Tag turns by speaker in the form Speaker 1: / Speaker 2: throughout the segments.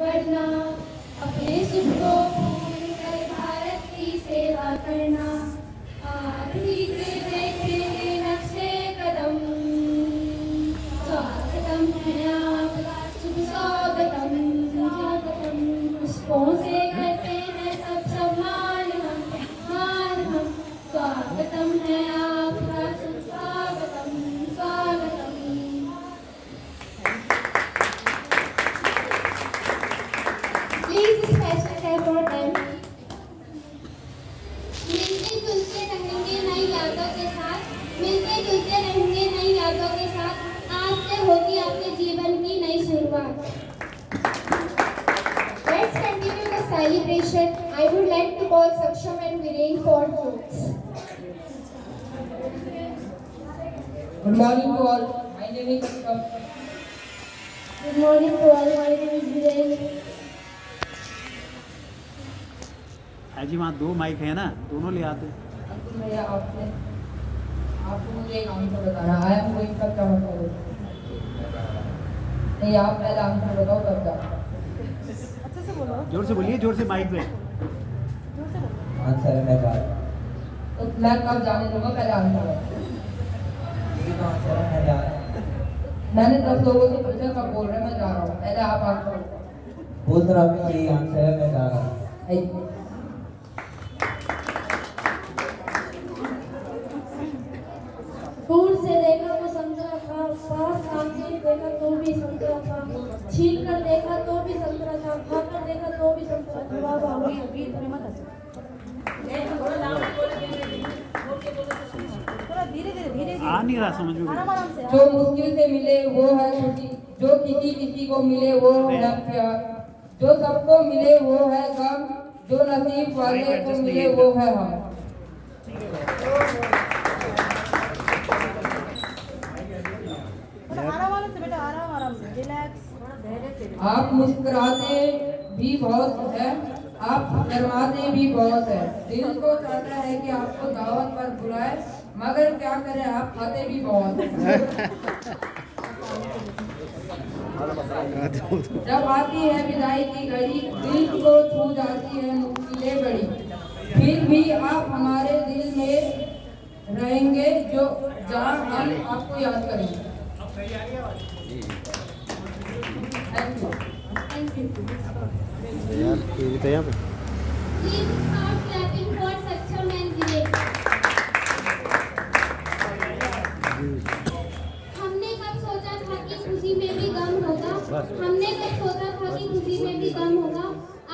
Speaker 1: बढ़ना, अपने सुख को भूल कर भारत की सेवा करना, आरती से देखेंगे नक्शे कदम, स्वागतम है आपका शुभ स्वागतम, स्वागतम, पुष्पों से करते हैं सब सम्मान हम, स्वागतम है आपका शुभ स्वागतम, स्वागतम। Please special care for them. मिलते जुलते रहेंगे नई यादों के साथ, मिलते जुलते रहेंगे नई यादों के साथ, आज से होगी आपके जीवन की नई शुरुआत। Let's continue the celebration. I would like to call Saksham and Viren for notes.
Speaker 2: Good morning to all. My name is Saksham.
Speaker 1: Good morning to all. My name is Viren.
Speaker 3: जी वहाँ 2 माइक है ना, दोनों ले आते।
Speaker 2: भैया आपको मुझे एक आंसर बताना है। आई एम गोइंग तब क्या मतलब है? नहीं, आप पहले आंसर बताओ तब जा।
Speaker 4: अच्छे से बोलो,
Speaker 3: जोर से बोलिए, जोर से माइक पे।
Speaker 4: जोर से बोलो।
Speaker 5: आंसर है मैं जा रहा
Speaker 2: तो मैं कब जाने दूंगा? पहले आंसर बताओ।
Speaker 5: आंसर है मैं जा रहा हूँ।
Speaker 2: मैंने 10 लोगों से पूछा कब बोल रहे हैं मैं जा रहा हूँ। पहले आप आंसर बताओ।
Speaker 5: बोल तो रहा हूँ, यही आंसर है मैं जा रहा हूँ।
Speaker 1: दूर से देखा तो संतरा था, पास सामने देखा तो भी संतरा था, छीन कर देखा तो भी संतरा था, खाकर देखा तो भी संतरा था। वाह वाह वाह।
Speaker 4: थोड़ा धीरे धीरे
Speaker 3: आ नहीं रहा समझ में।
Speaker 4: आराम से।
Speaker 2: जो मुश्किल से मिले वो है खुशी, जो किसी को मिले वो है प्यार, जो सबको मिले वो है गम, जो नसीब वाले को मिले वो है हम।
Speaker 4: आराम से बेटा, आराम से, रिलैक्स।
Speaker 2: आप मुस्कुराते भी बहुत है, आप शर्माते भी बहुत है, दिल को चाहता है कि आपको दावत पर बुलाए, मगर क्या करें आप खाते भी बहुत है। जब आती है विदाई की घड़ी, दिल को छू जाती है मुश्किलें बड़ी, फिर भी आप हमारे दिल में रहेंगे, जो जहाँ हम आपको याद करेंगे। Thank you.
Speaker 1: Thank you.
Speaker 3: यार ये भी तो यहाँ पे।
Speaker 1: Please start clapping for Saksham and Viren. हमने कब सोचा था कि खुशी में भी गम होगा, हमने कब सोचा था कि खुशी में भी गम होगा,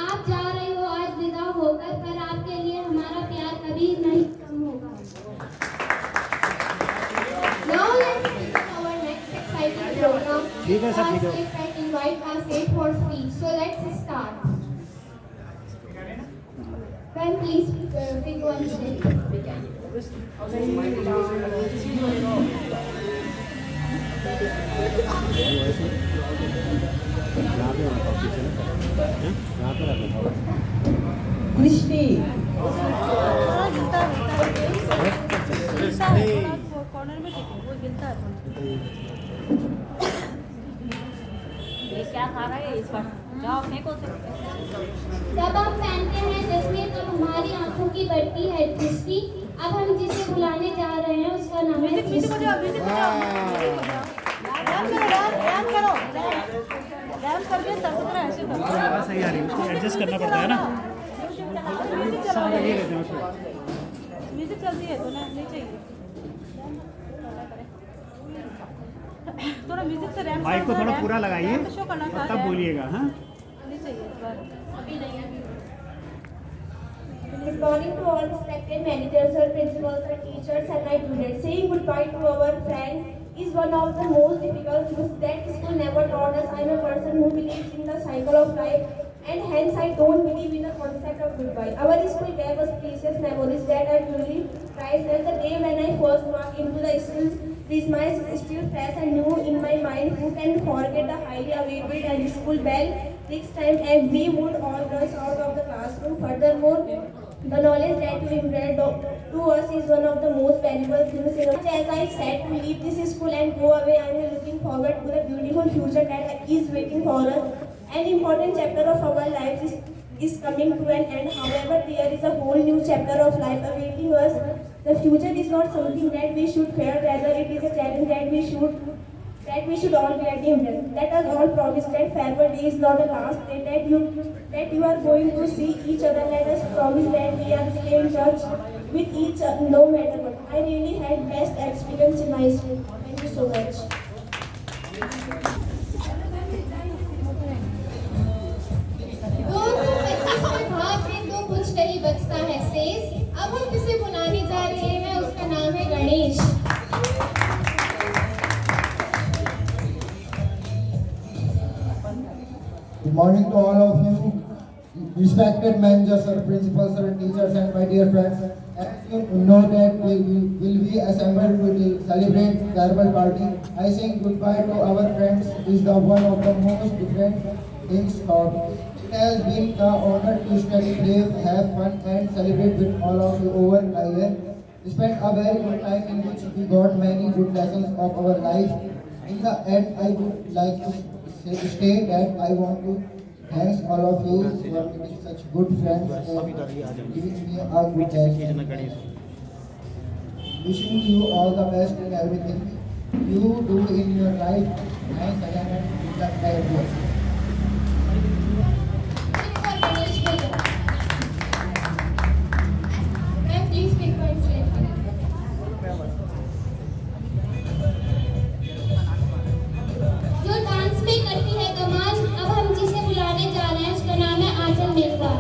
Speaker 1: आप जा रहे हो आज विदा होकर, पर आपके लिए हमारा प्यार कभी नहीं कम होगा। Now let's begin our next exciting program.
Speaker 3: ठीक है, सब ठीक है।
Speaker 1: Ask and invite our state for speech. So let's start. Can please pick one state.
Speaker 3: यहाँ पे रखा पीछे ना, यहाँ पे रखा।
Speaker 2: दृष्टि
Speaker 4: थोड़ा गिलता है, कॉर्नर में टिके, वो गिलता है। ये क्या खा रहा है इस बार? जाओ फेंको से।
Speaker 1: जब हम पहनते हैं चश्मे तब हमारी आंखों की बढ़ती है दृष्टि। अब हम जिसे बुलाने जा रहे हैं उसका नाम है
Speaker 4: म्यूजिक बजाओ, म्यूजिक बजाओ, म्यूजिक बजाओ। डांस करो, डांस करके सब तरह ऐसे करो।
Speaker 3: आवाज़ सही आ रही है, उसको एडजस्ट करना पड़ता है ना। सब लगे रहते हैं उसमें।
Speaker 4: म्यूजिक चलती है तो ना नहीं चाहिए। थोड़ा म्यूजिक से रैम्प
Speaker 3: माइक को थोड़ा पूरा लगाइए
Speaker 4: शो करना
Speaker 3: और तब बोलिएगा। हाँ,
Speaker 4: नहीं चाहिए इस बार।
Speaker 1: Good morning to all respected managers, sir, principals, and teachers, and my students. Saying goodbye to our friend is one of the most difficult things that school never taught us. I am a person who believes in the cycle of life, and hence I don't believe in the concept of goodbye. Our school gave us precious memories that are truly priceless. The day when I first walked into the school, this smile is still fresh and new in my mind. Who can forget the highly awaited and school bell next time as we would all rush out of the classroom? Furthermore, the knowledge that you imparted to us is one of the most valuable things in our life. As I said to leave this school and go away, I am looking forward to the beautiful future that is waiting for us. An important chapter of our lives is coming to an end. However, there is a whole new chapter of life awaiting us. The future is not something that we should fear, rather it is a challenge that we should all get in. Let us all promise that farewell day is not the last day, that you are going to see each other. Let us promise that we are stay in touch with each other no matter what. I really had best experience in my school. Thank you so much.
Speaker 6: दोनों 25 में भाग में तो कुछ नहीं बचता है शेष। अब हम किसे बुलाने जा रहे हैं, उसका नाम है Ganesh.
Speaker 7: Good morning to all of you, respected managers, sir, principals, sir, teachers, and my dear friends. As you know that will be assembled to celebrate farewell party. I saying goodbye to our friends is the one of the most different things thought. It has been the honor to study, play, have fun, and celebrate with all of you over a year. We spent a very good time in which we got many good lessons of our life. In the end, I would like to say that I want to thank all of you for making such good friends and giving me a good time. Wishing you all the best in everything you do in your life. Thanks again and good luck to everyone.
Speaker 6: Ganesh भैया, मैं please pick points लेती हूँ। जो dance में करती है कमाल, अब हम जिसे बुलाने जा रहे हैं उसका नाम है आंचल Mirza.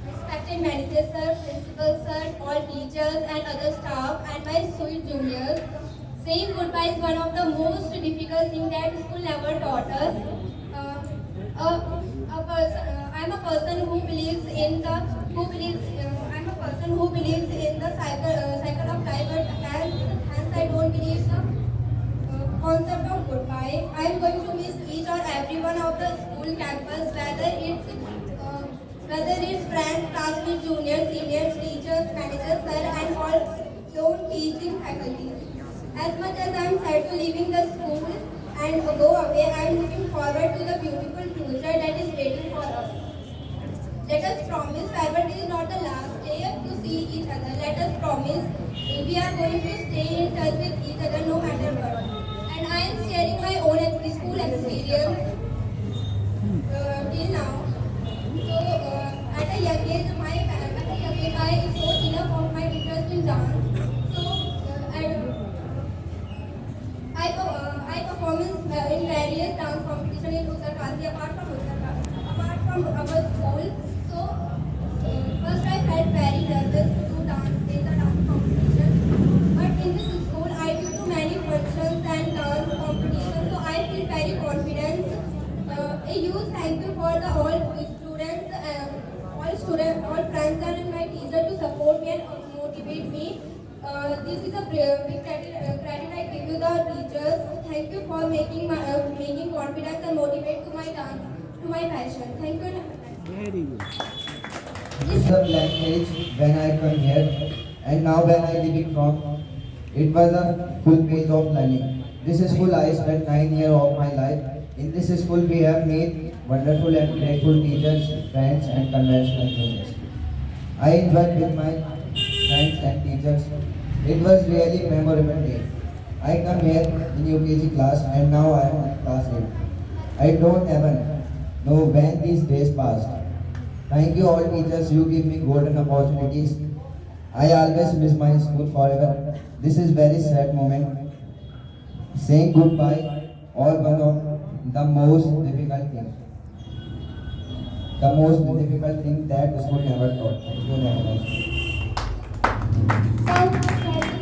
Speaker 1: Respected manager sir, principal sir, all teachers and other staff and my sweet juniors. Saying goodbye is one of the most difficult things that school never taught us. I'm a person who believes in the cycle of life, but hence I don't believe the concept of goodbye. I am going to miss each or every one of the school campus, whether it's friends, classmates, juniors, seniors, teachers, managers, sir, and all don't teaching faculty. As much as I am sad to leaving the school and go away, I am looking forward to the beautiful future that is waiting for us. Let us promise farewell day is not the last day to see each other. Let us promise we are going to stay in touch with each other no matter what. And I am sharing my own school experience till now. So at a young age, I showed enough of my interest in dance. So I perform in various dance competitions in Uttarakhand apart from our school. So first I felt very nervous to dance in the dance competition. But in this school I do too many functions and dance competitions. So I feel very confident. A huge thank you for the all students, all friends and my teacher to support me and motivate me. This is a big credit I give you the teachers. Thank you for making confidence and motivate to my dance, to my passion. Thank you.
Speaker 3: Very good.
Speaker 5: This is the language when I come here, and now when I leave from, it was a full page of learning. This school I spent 9 years of my life. In this school we have made wonderful and grateful teachers, friends and conventional juniors. I enjoyed with my friends and teachers. It was really memorable day. I come here in UKG class and now I am in class 8. I don't even know when these days passed. Thank you all teachers, you give me golden opportunities. I always miss my school forever. This is very sad moment. Saying goodbye, all one of the most difficult thing. The most difficult thing that the school never taught. Thank you very much.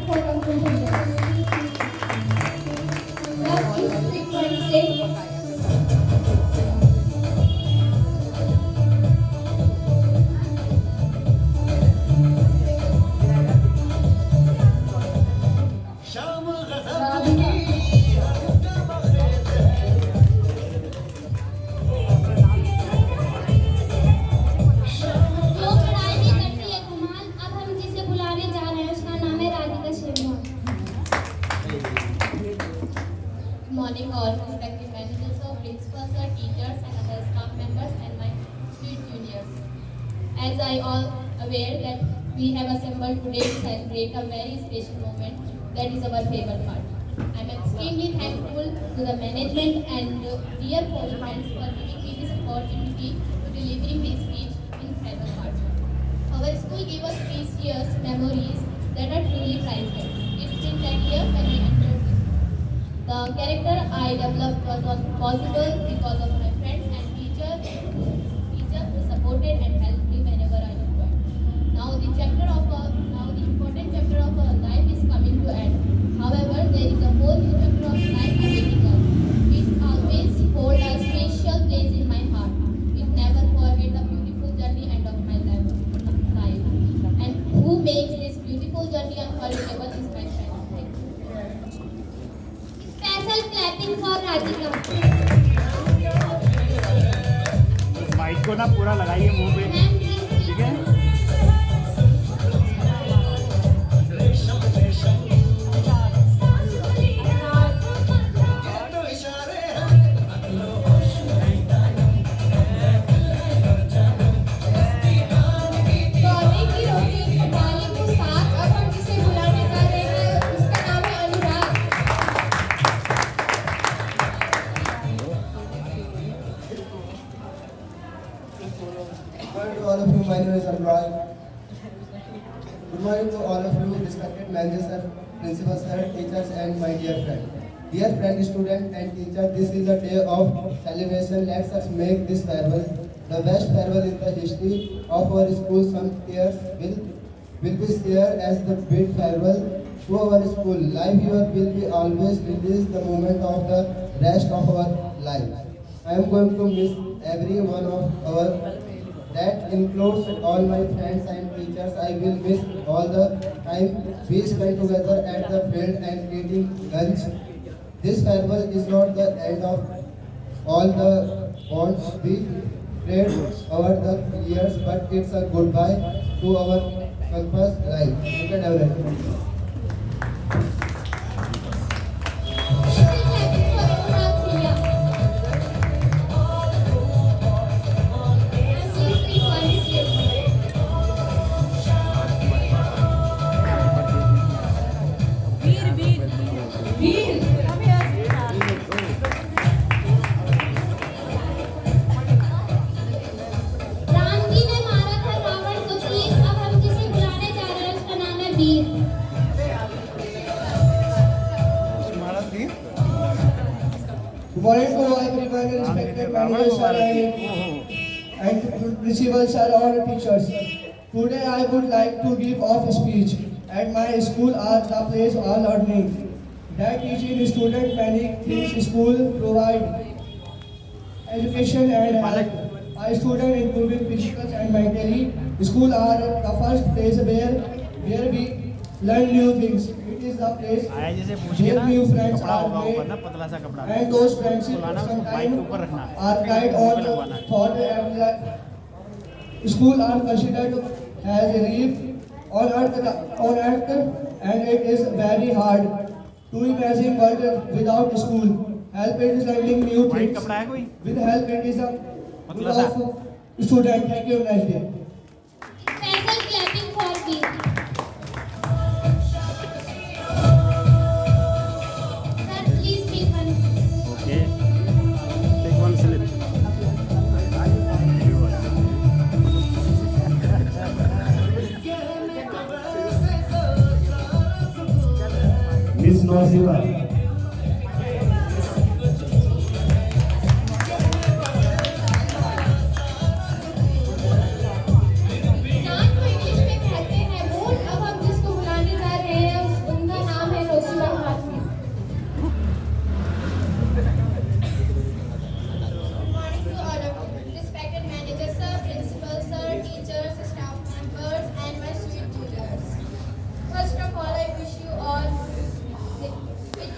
Speaker 6: for conclusion. Now please take my step. as I all aware that we have assembled today to celebrate a very special moment, that is our farewell party. I am extremely thankful to the management and dear fellow friends for giving me this opportunity to delivering this speech in farewell party. Our school gave us precious memories that are truly priceless. It's been 10 years when we entered this school. The character I developed was possible because of my friends and teachers who supported and helped me whenever I required. Now the important chapter of our life is coming to end. However, there is a whole new chapter of life awaiting us. It always holds a special place in my heart. It never forget the beautiful journey end of my life. And who makes this beautiful journey unforgettable is my friend. Special clapping for Radhika.
Speaker 3: Mic को ना पूरा लगाइए मुंह पे, ठीक है?
Speaker 6: गौरी की रोटी दाली को साथ अब हम जिसे बुलाने जा रहे हैं उसका नाम है अनुराग.
Speaker 7: Good morning to all of you. My name is Anurag. Good morning to all of you, respected managers, sir, principal, sir, teachers, and my dear friend. Dear friend, student, and teacher, this is a day of celebration. Let us make this farewell the best farewell in the history of our school. Some tears will be shared as the big farewell to our school. Life here will be always release the moment of the rest of our life. I am going to miss every one of our. That includes all my friends and teachers. I will miss all the time we spent together at the field and eating lunch. This farewell is not the end of all the bonds we created over the years, but it's a goodbye to our campus life. Look at everything.
Speaker 6: Special clapping for Anurag Priya. And please be quiet, please.
Speaker 2: वीर
Speaker 6: राम जी ने मारा था रावण को तीर. अब हम जिसे बुलाने जा रहे हैं उसका नाम है वीर.
Speaker 7: Good morning to all everyone, respected managers, sir, and principals, sir, all teachers. Today I would like to give off speech. At my school are the place of learning. That teaching students many things school provide education and health. Our student improving physical and mentally. School are the first place where we learn new things. It is the place
Speaker 3: आया जैसे पूछिए
Speaker 7: where
Speaker 3: ना,
Speaker 7: new friends
Speaker 3: कपड़ा
Speaker 7: are
Speaker 3: होगा ऊपर ना,
Speaker 7: made.
Speaker 3: पतला सा कपड़ा,
Speaker 7: And those friendships
Speaker 3: लाना उसको बाइक के ऊपर रखना है,
Speaker 7: are right
Speaker 3: ऊपर
Speaker 7: on
Speaker 3: लगवाना है.
Speaker 7: thought school are considered as a reef on earth and it is very hard to imagine world without school. Help it is learning new
Speaker 3: white
Speaker 7: things.
Speaker 3: कपड़ा है कोई?
Speaker 7: With help it is a
Speaker 3: मतलब सा.
Speaker 7: of student. Thank you. Nice day.
Speaker 6: Special clapping for Veer. Sir, please take one seat.
Speaker 3: Okay. Take one slip.
Speaker 7: Miss Nosiba.
Speaker 6: नाम को English में कहते हैं मूल. अब हम जिसको बुलाने जा रहे हैं उनका नाम है रोशिदा हाफिज. Good morning to all of you, respected managers, sir, principal, sir, teachers, staff members, and my sweet tutors. First of all, I wish you all with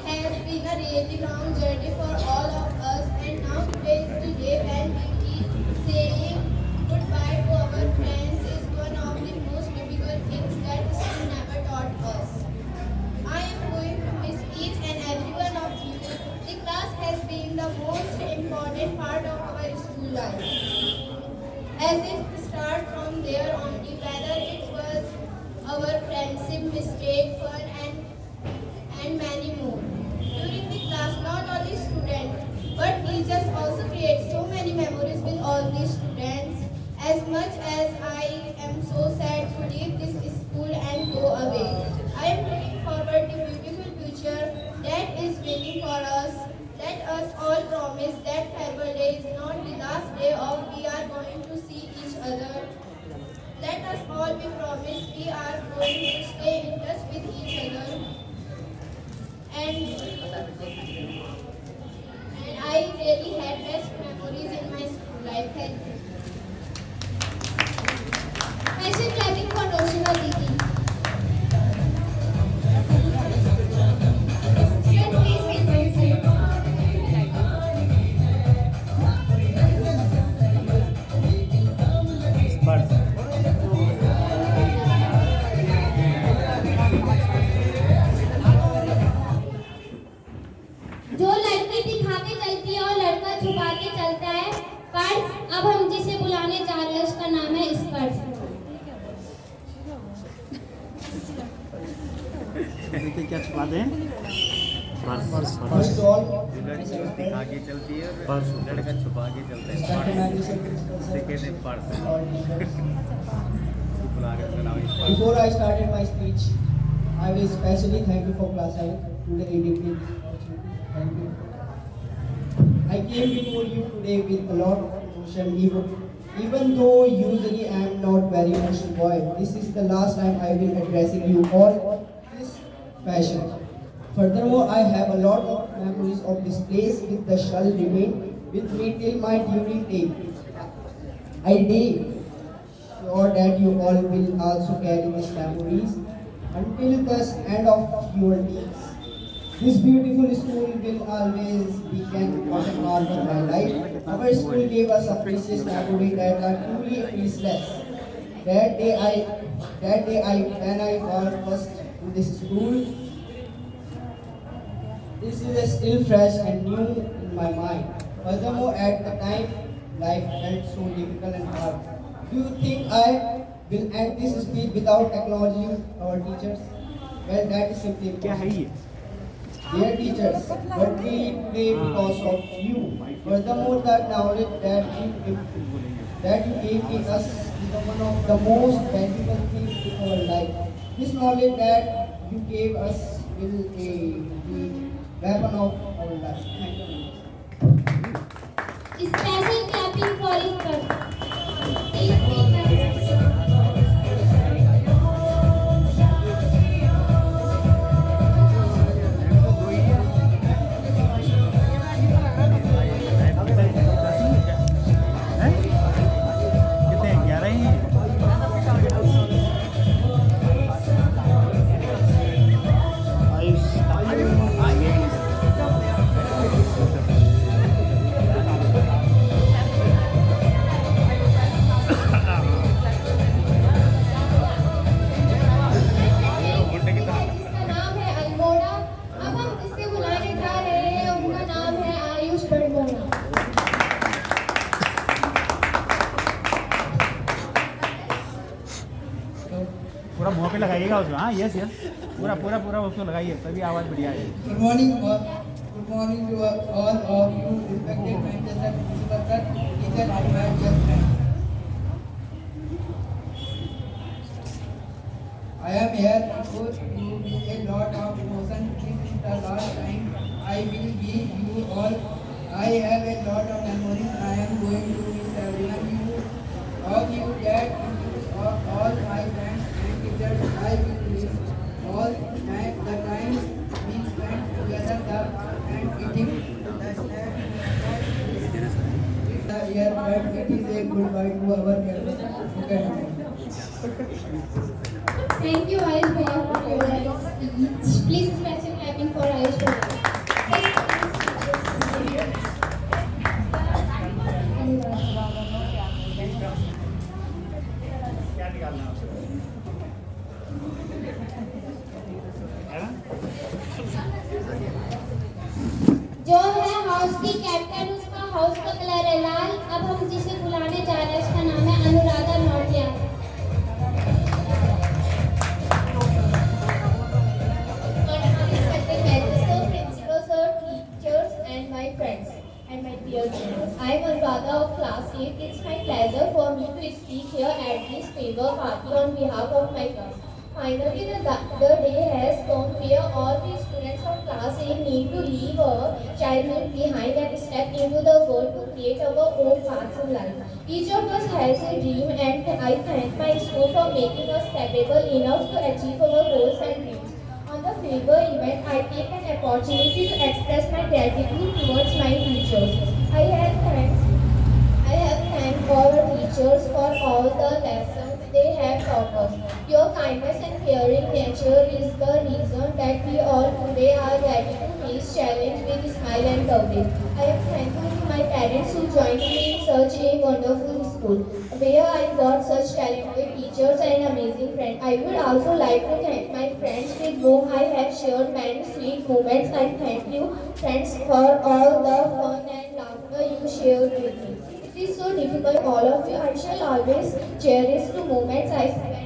Speaker 6: all, we promise we are going to stay in touch with each other. And I really had best memories in my school life. Thank you. Passion clapping for Roshina Didi. Student, please take my seat.
Speaker 3: बस
Speaker 6: जो लड़की दिखा के चलती है और लड़का छुपा के चलता है, पर्स। अब हम जिसे बुलाने जा रहे हैं उसका नाम है स्पर्श।
Speaker 3: देखिए क्या छुपा दें purse purse
Speaker 7: First of all,
Speaker 8: दिखा के चलती है और
Speaker 3: पर्स
Speaker 8: लड़का छुपा के चलता है
Speaker 7: respected manager,
Speaker 8: उसे कहते हैं पर्स
Speaker 7: all teachers.
Speaker 8: बुला के उसका नाम है purse.
Speaker 7: Before I started my speech, I will especially thank you for class 7 today evening. Thank you. I came before you today with a lot of emotion. Even though usually I am not very emotional boy, this is the last time I will addressing you all this fashion. Furthermore, I have a lot of memories of this place with the shall remain with me till my during day. I day sure that you all will also carry these memories until the end of your days. This beautiful school will always be an important part of my life. Our school gave us a precious memory that are truly priceless. That day when I was first to this school, this is still fresh and new in my mind. Furthermore, at the time, life felt so difficult and hard. Do you think I will end this speech without acknowledging our teachers? Well, that is simply
Speaker 3: क्या है
Speaker 7: impossible.
Speaker 3: ये
Speaker 7: Dear teachers, what we pay because of you. Furthermore, the knowledge that you gave me us is one of the most valuable things in our life. This knowledge that you gave us will be the weapon of our life. Thank you.
Speaker 6: Special clapping for स्पर्श। Please take my seat.
Speaker 3: हैं कितने 11 ही
Speaker 6: जिसका नाम है अल्मोड़ा। अब हम जिससे बुलाने जा रहे हैं उनका नाम है आयुष बड़मोना।
Speaker 3: पूरा मुंह पे लगाइएगा उसको हाँ यस यस पूरा पूरा पूरा उसको लगाइए तभी आवाज़ बढ़िया आएगी
Speaker 7: Good morning, good morning to all of you, respected managers and principal sir, teachers and my dear friends. I am here because you with a lot of emotion. This is the last time I will be you all. I have a lot of memories. I am going to miss everyone you, all you that all my friends and teachers. I will miss all the times we spent together and eating the snacks. The year, but it is a goodbye to our campus. Okay.
Speaker 6: Thank you, Ayush Bhaiya, for your speech. Please special clapping for Ayush Bhaiya.
Speaker 3: क्या निकालना है आपसे है ना
Speaker 6: जो है house की captain, उसका हाउस का कलर है लाल। अब हम जिसे बुलाने जा रहे हैं उसका नाम है Anuradha नौटिया। Principal sir, teachers and my friends and my dear students. I am अनुradha of class 8. It's my pleasure for me to speak here at this favor party on behalf of my class. Finally, the day has come where all the students of class A need to leave our childhood behind and step into the world to create our own paths in life. Each of us has a dream, and I thank my school for making us capable enough to achieve our goals and dreams. On the Faber event, I take an opportunity to express my gratitude towards my teachers. I have thanked all our teachers for all the lessons they have taught us. Your kindness and caring nature is the reason that we all today are ready to face challenge with a smile and courage. I am thankful to my parents who joined me in such a wonderful school, where I got such talented teachers and amazing friends. I would also like to thank my friends with whom I have shared many sweet moments. I thank you, friends, for all the fun and laughter you shared with me. It is so difficult, all of you. I shall always cherish the moments I spent.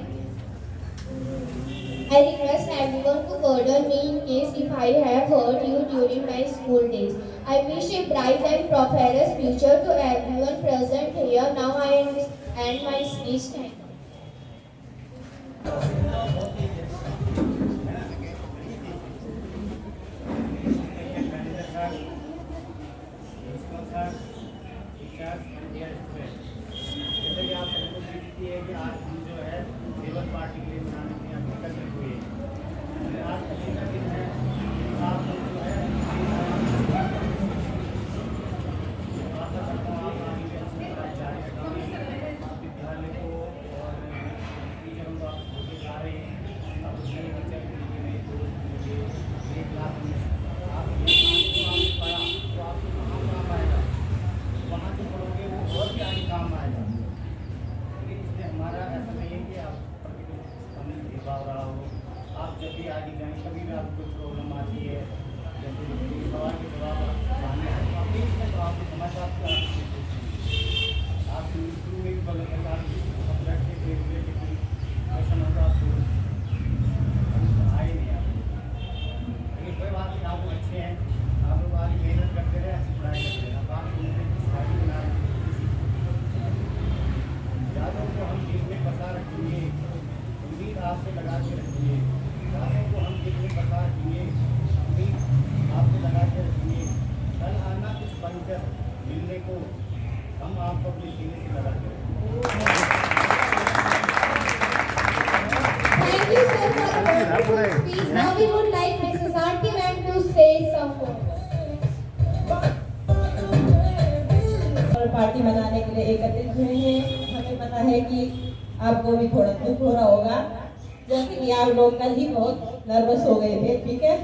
Speaker 6: I request everyone to pardon me in case if I have hurt you during my school days. I wish a bright and prosperous future to everyone present here. Now I end my speech. Thank you.
Speaker 3: जैसे कि आप सबको देखती है कि आज हम जो है फेवर पार्टी के लिए मनाने के लिए एकत्रित हुए हैं। आज खुशी का दिन है। आप लोग जो है आशा करता हूँ आप आगे भी अपने पढ़ाई जारी रखेंगे। विद्यालय को और टीचरों को आप होते जा रहे हैं। अब नए टीचर मिलेंगे, नए दोस्त मिलेंगे, नए क्लास में आप ये काम जो आपने पढ़ा तो आपको कहाँ काम आएगा, वहाँ जो पढ़ोगे वो और भी आगे काम आएगा। लेकिन इसलिए हमारा ऐसा नहीं है कि आप कमी भेदभाव रहा हो। आप जब भी आगे जाएँ, कभी भी आपको कोई प्रॉब्लम आती है, जैसे कोई सवाल के जवाब आप जानना है तो आप नहीं तो आपको समझ आपको आप शुरू में भी बदल कर आप सब्जेक्ट से रिलेटेड कोई क्वेश्चन होगा आपको आए नहीं आपको। लेकिन कोई बात नहीं, आप लोग अच्छे हैं, आप लोग आगे मेहनत करते रहे, अच्छी पढ़ाई करते रहे। अब आप शादी बना यादों को हम दिल में बसा रखेंगे, उम्मीद आपसे लगा के रखेंगे। यादों को हम दिल में बसा रखेंगे, उम्मीद आपसे लगा के रखेंगे। कल आना कुछ बनकर मिलने को, हम आपको अपने सीने से लगा के रखेंगे।
Speaker 6: Thank you so much for your speech. Now we would like Mrs. Aarti ma'am to say some words.
Speaker 4: Party मनाने के लिए एकत्रित हुए हैं। हमें पता है कि आपको भी थोड़ा दुख हो रहा होगा, जैसे कि आप लोग कल ही बहुत नर्वस हो गए थे। ठीक है,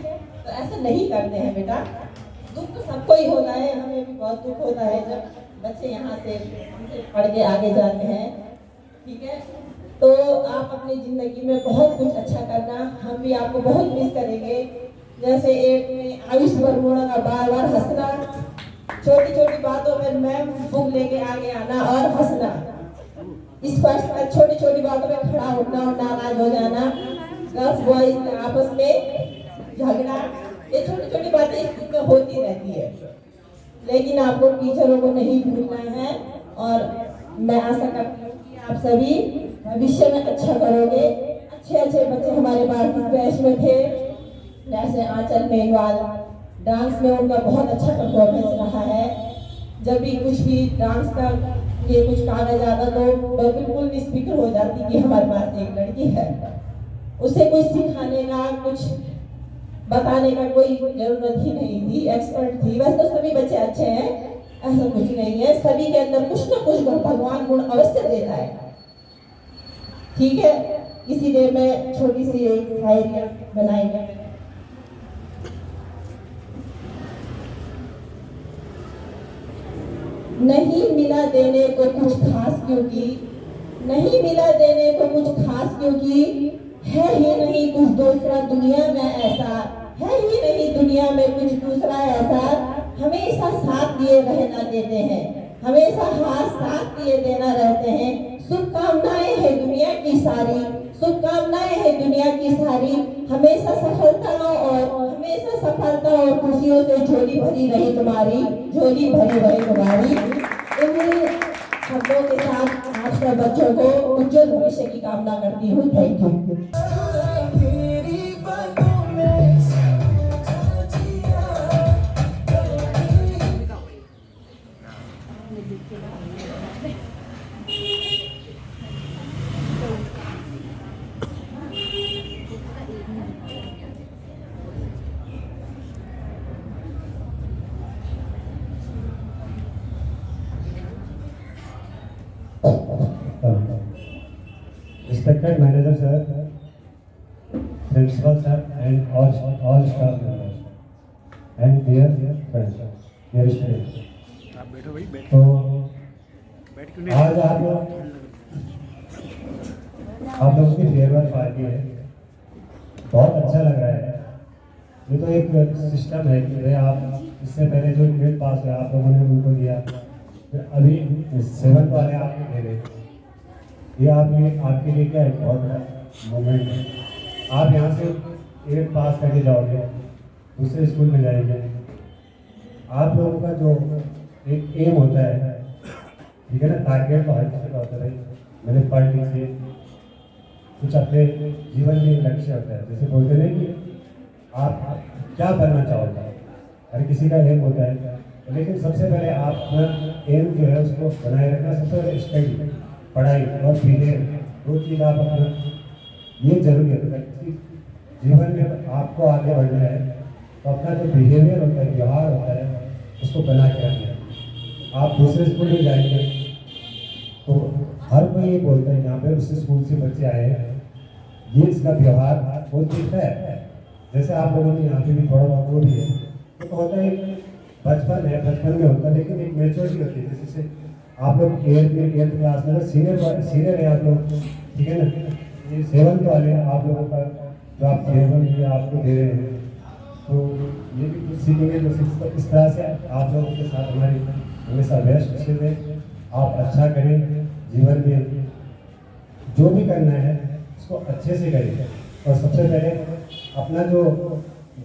Speaker 4: तो ऐसा नहीं करते हैं बेटा। दुख तो सबको ही होता है, हमें भी बहुत दुख होता है जब बच्चे यहाँ से पढ़ के आगे जाते हैं। ठीक है, तो आप अपनी ज़िंदगी में बहुत कुछ अच्छा करना, हम भी आपको बहुत मिस करेंगे। जैसे एक में आयुष बरमोड़ा का बार बार हंसना, छोटी छोटी बातों में मैम बुक लेके आगे आना और हंसना, इस पर छोटी छोटी बातों में खड़ा उठना और नाराज हो जाना, गर्ल्स बॉयज आपस में झगड़ा, ये छोटी छोटी बातें स्कूल में होती रहती है। लेकिन आपको टीचरों को नहीं भूलना है और मैं आशा करती हूँ कि आप सभी भविष्य में अच्छा करोगे। अच्छे अच्छे बच्चे हमारे पास बैच में थे, जैसे आंचल मेघवाल, डांस में उनका बहुत अच्छा परफॉर्मेंस रहा है। जब भी कुछ भी डांस का ये कुछ कागज आता तो मैं बिल्कुल निस्फिक्र हो जाती कि हमारे पास एक लड़की है। उसे कुछ सिखाने का, कुछ बताने का कोई जरूरत ही नहीं थी, एक्सपर्ट थी। वैसे तो सभी बच्चे अच्छे हैं, ऐसा कुछ नहीं है, सभी के अंदर कुछ ना कुछ भगवान गुण अवश्य देता है। ठीक है, इसीलिए मैं छोटी सी एक शायरी बनाई है। नहीं मिला देने को कुछ खास क्योंकि, नहीं मिला देने को कुछ खास क्योंकि है ही नहीं कुछ दूसरा दुनिया में ऐसा, है ही नहीं दुनिया में कुछ दूसरा ऐसा। हमेशा साथ दिए रहना देते हैं, हमेशा हाथ साथ दिए देना रहते हैं। शुभकामनाएं है दुनिया की सारी, शुभकामनाएं है दुनिया की सारी। हमेशा सफलता और खुशियों से झोली भरी रही तुम्हारी, झोली भरी रही तुम्हारी। इन शब्दों के साथ मैं बच्चों को उज्जवल भविष्य की कामना करती हूँ। Thank you.
Speaker 9: Respected manager sir, principal sir, and all staff members, and dear friends, dear students.
Speaker 8: आप बैठो भाई, बैठ
Speaker 9: तो
Speaker 8: बैठ क्यों नहीं?
Speaker 9: आज आप लोगों की फेयरवेल पार्टी है, बहुत अच्छा लग रहा है। ये तो एक सिस्टम है कि भाई आप इससे पहले जो ग्रेड पास हुआ आप लोगों ने उनको दिया, फिर अभी 7th वाले आपको दे रहे हैं। ये आपके लिए क्या है, बहुत बड़ा मोमेंट है। आप यहाँ से 8 पास करके जाओगे, दूसरे स्कूल में जाएंगे। आप लोगों का जो एक एम होता है, ठीक है ना, टारगेट तो हर किसी का होता है भाई, मैंने पढ़ लिख के कुछ अपने जीवन में एक लक्ष्य होता है। जैसे बोलते हैं कि आप क्या बनना चाहोगे, हर किसी का एम होता है। लेकिन सबसे पहले आप अपना एम जो है उसको बनाए रखना। सबसे पहले स्टडी, पढ़ाई और बिहेव, 2 चीज़ आप अपना, ये जरूरी है। किसी जीवन में आपको आगे बढ़ना है तो अपना जो बिहेवियर होता है, व्यवहार होता है, उसको बना के रखना है। आप दूसरे स्कूल में जाएंगे तो हर कोई ये बोलता है यहाँ पे उस स्कूल से बच्चे आए हैं, ये इसका व्यवहार वो दिखता है। जैसे आप लोगों ने यहाँ पे भी थोड़ा बहुत वो भी है, तो होता है बचपन है, बचपन में होता है, लेकिन एक मेच्योरिटी होती है। जैसे आप लोग 8th क्लास में सीनियर है आप लोग, ठीक है ना। ये 7th वाले आप लोगों का जो आप फेयरवेल आपको दे रहे हैं, तो ये भी कुछ सीखेंगे। जो इस तरह से आप लोगों के साथ हमारी हमेशा बेस्ट विशेष है। आप अच्छा करें, जीवन में जो भी करना है उसको अच्छे से करें। और सबसे पहले अपना जो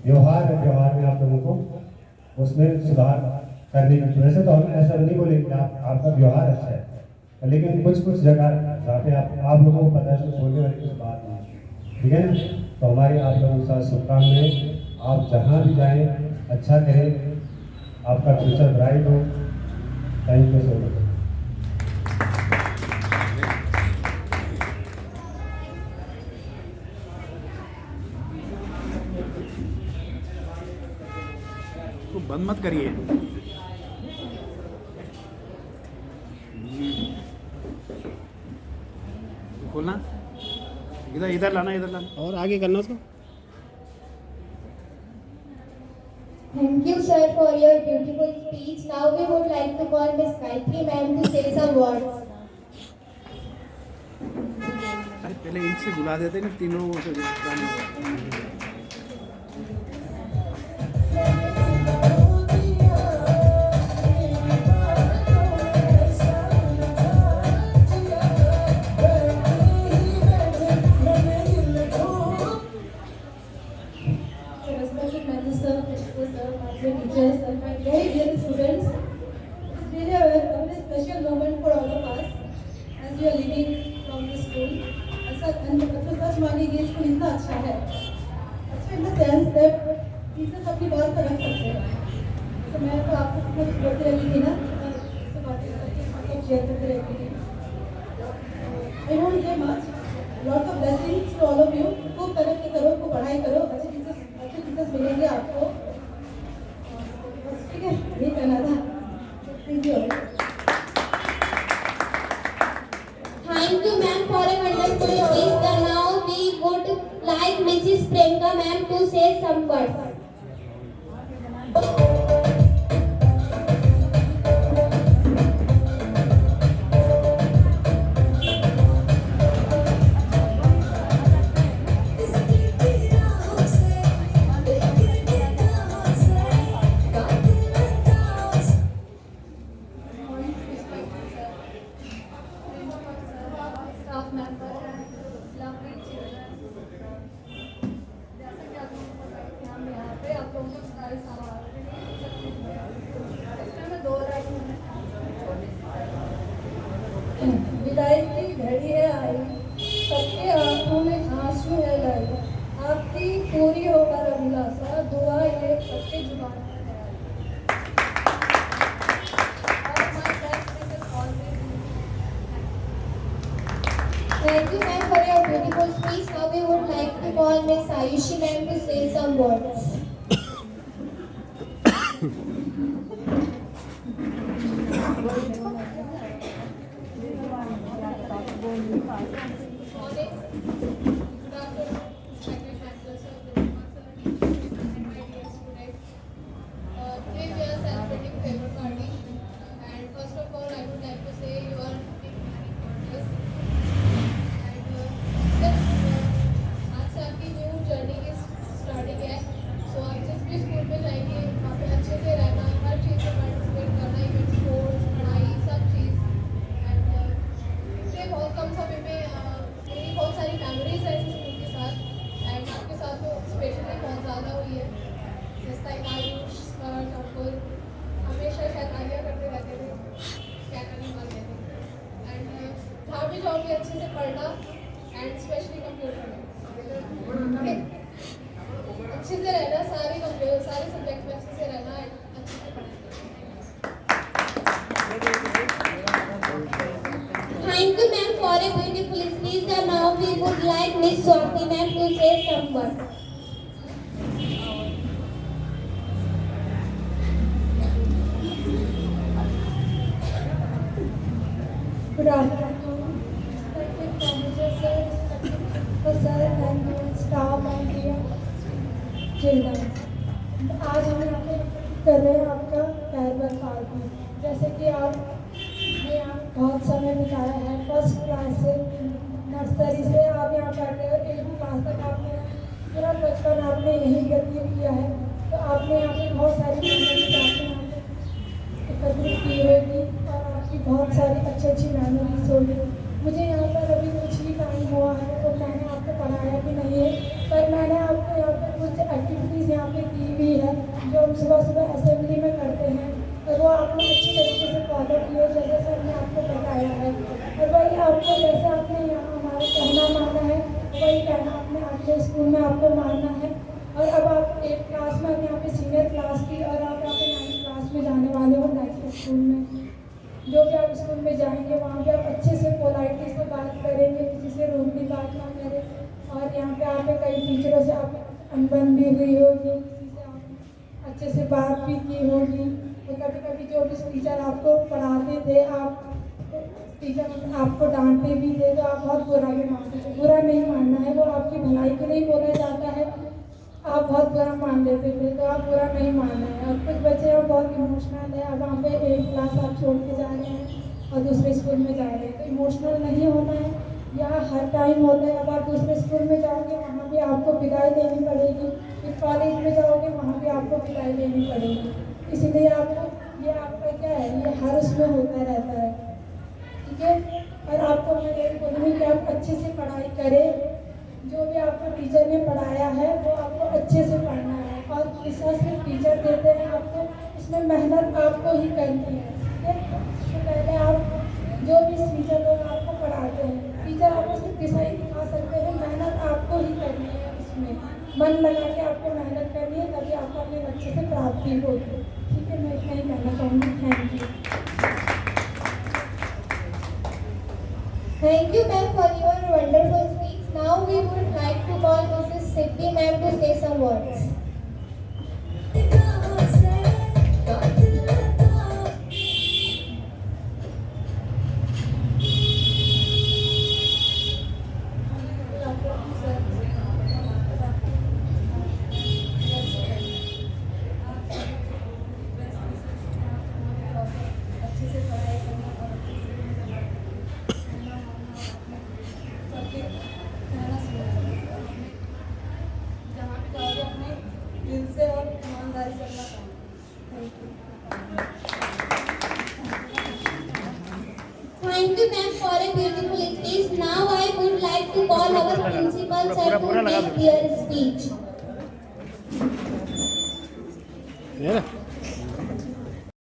Speaker 9: व्यवहार है, व्यवहार में आप लोगों को उसमें सुधार करने की। वैसे तो हम ऐसा नहीं बोलेंगे कि आपका व्यवहार अच्छा है, लेकिन कुछ जगह जहाँ पे आप लोगों को पता है तो बोलने वाली कुछ बात नहीं, ठीक है ना। तो हमारी आप लोगों के साथ शुभकामनाएं। आप जहाँ भी जाएं अच्छा करें, आपका फ्यूचर ब्राइट हो। Thank you so much.
Speaker 8: तो बंद मत करिए। खोलना, इधर लाना, इधर लाना और आगे करना उसको।
Speaker 1: Thank you, sir, for your beautiful speech. Now we would like to call Miss Gayatri ma'am to say some words.
Speaker 8: अरे पहले इनसे बुला देते ना, तीनों से।
Speaker 10: Respected Minister, Principal Sir, my dear teachers, and my very dear students, it's really a very special moment for all of us as we are leaving from the school. सच मानिए ये स्कूल इतना अच्छा है, अच्छा in the sense that teachers अपनी बात पर रख सकते हैं। तो मैं तो आपको कितना कुछ बोलती रहती थी ना, इससे बातें करके मतलब शेयर करती रहती थी। I won't say much, lots of blessings to all of you. खूब तरक्की करो, खूब पढ़ाई करो, अच्छे टीचर्स मिलेंगे आपको, ठीक है। ये कहना था। Thank you.
Speaker 1: Thank you, ma'am, for a wonderful speech. And now we would like Mrs. Priyanka ma'am to say some words.
Speaker 10: Staff member and lovely children. जैसा कि आप लोगों को पता है कि हम यहाँ आंखों में आंसू है लाई, आपकी पूरी होकर अभिलाषा, दुआ ये सबके जुबान पर है। और my best wishes always will be.
Speaker 1: Thank you, ma'am, for your beautiful speech. Now we would like to call Miss Ayushi ma'am to say some words.
Speaker 6: Today we are celebrating favorite party, and first of all, I would like to say you are being very gorgeous. And आज से आपकी new journey की starting है, सो आप जिस भी school में जाएंगे वहाँ पे अच्छे से रहना, हर चीज़ में पार्टिसिपेट करना, इवेंट, स्पोर्ट्स, पढ़ाई, सब चीज़। एंड इसलिए बहुत कम समय में मेरी बहुत सारी मेमोरीज है इस स्कूल के साथ, एंड आपके साथ तो स्पेशली बहुत ज़्यादा हुई है। जिस टाइम आयुष चौकुल हमेशा शैतानियाँ करते रहते थे, कहना नहीं मानते थे। एंड जहाँ भी जाओगे अच्छे से पढ़ना, एंड स्पेशली कंप्यूटर में अच्छे से रहना, सारे सब्जेक्ट में अच्छे से रहना, अच्छे से पढ़ना।
Speaker 1: Thank you, ma'am, for a beautiful speech. And now we would like Miss Swati ma'am to say some words.
Speaker 10: Good afternoon, respected managers, sir, respected principal sir, and your staff and dear children. आज हम यहाँ पे कर रहे हैं आपका farewell party. जैसे कि आपने यहाँ बहुत समय बिताया है, फर्स्ट क्लास से नर्सरी से आप यहाँ पढ़ते हो, 8th क्लास तक आपने पूरा बचपन आपने यही व्यतीत किया है। तो आपने यहाँ पे बहुत सारी मेमोरीज आपने यहाँ पे एकत्रित की होगी और आपकी बहुत सारी अच्छी मेमोरीज होगी। मुझे यहाँ पर अभी कुछ ही टाइम हुआ है तो मैंने आपको पढ़ाया भी नहीं है, पर मैंने आपको यहाँ पर कुछ एक्टिविटीज़ यहाँ पे की हुई है जो हम सुबह सुबह असेंबली में करते हैं, और वो आपने अच्छी तरीके से फॉलो किए जैसे सर ने आपको बताया है। और वही आपको जैसे आपने यहाँ हमारा कहना माना है, वही कहना आपने अगले स्कूल में आपको मानना है। और अब आप 8th क्लास में यहाँ पे सीनियर क्लास की, और आप यहाँ पे 9th क्लास में जाने वाले हो नेक्स्ट स्कूल में। जो भी आप स्कूल में जाएंगे वहाँ पे आप अच्छे से पोलाइटली से बात करेंगे, किसी से रूडली बात ना करें। और यहाँ पे आपने कई टीचरों से आप अनबन भी हुई होगी, किसी से आप अच्छे से बात भी की होगी। तो कभी कभी जो भी टीचर आपको पढ़ाते थे, आप टीचर आपको डांटते भी थे तो आप बहुत बुरा भी मानते थे। बुरा नहीं मानना है, वो आपकी भलाई के लिए बोला जाता है। आप बहुत बुरा मान लेते थे तो आप बुरा नहीं मान रहे हैं। और कुछ बच्चे अब बहुत इमोशनल है, अब वहाँ पे 8th क्लास आप छोड़ के जा रहे हैं और दूसरे स्कूल में जा रहे हैं, तो इमोशनल नहीं होना है। यहाँ हर टाइम होता है, अब आप दूसरे स्कूल में जाओगे वहाँ भी आपको विदाई लेनी पड़ेगी, फिर कॉलेज में जाओगे वहाँ भी आपको विदाई लेनी पड़ेगी। इसलिए आपको ये आपका क्या है, ये हर उसमें होता रहता है, ठीक है। और आपको मैं यही बोलूँगी कि आप अच्छे से पढ़ाई करें, जो भी आपको टीचर ने पढ़ाया है वो आपको अच्छे से पढ़ना है। और रिसर्च में टीचर देते हैं आपको, इसमें मेहनत आपको ही करनी है, ठीक है। तो पहले आप जो भी टीचर लोग आपको पढ़ाते हैं, टीचर आपको सिर्फ दिशा ही दिखा सकते हैं, मेहनत आपको ही करनी है, इसमें मन लगा के आपको मेहनत करनी है, तभी आपको अपने बच्चे से प्राप्ति होगी, ठीक है। मैं इतना ही कहना चाहूँगी। Thank you.
Speaker 1: Thank you, ma'am, for your wonderful speech. Now we would like to call Mrs. Siddhi ma'am to say some words.
Speaker 10: अच्छे से पढ़ाई करना और अच्छे से सबके कहना सुनना, जहाँ भी जाओगे अपने दिल से और ईमानदारी से अपना काम। Thank you.
Speaker 1: Thank you, ma'am, for a beautiful speech. Now I would like to call our principal sir to make their speech.
Speaker 8: Yeah.